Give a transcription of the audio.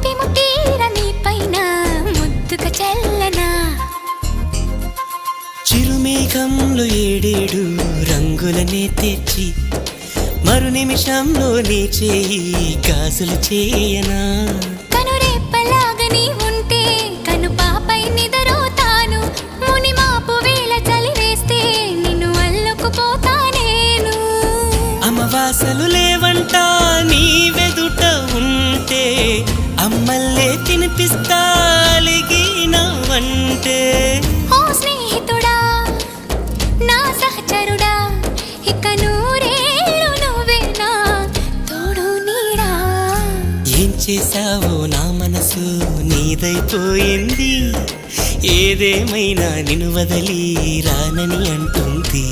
చిలిపి ముట్టీర నీ పైన ముద్దుగా చల్లనా చిరుమేఘంలో ఏడేడు రంగులనే తెచ్చి మరు నిమిషంలో నీ చేయి గాజులు చేయనా కనురెప్పలాగని ఉంటే కను పాపై నిదరోతాను ముని మాపు వేళ చలి వేస్తే నిన్ను అల్లుకుపోతా నేను అమవాసలు లేవంట నీ వెదుట ఉంటే అమ్మల్లే తినిపిస్తా అలిగినవంటే ఓ స్నేహితుడా నా సహచరుడా ఇక నూరేళ్ళు నువ్వేనా తోడు నీడా ఏం చేశావో నా మనసు నీదైపోయింది ఏదేమైనా నిన్ను వదిలి రానని అంటుంది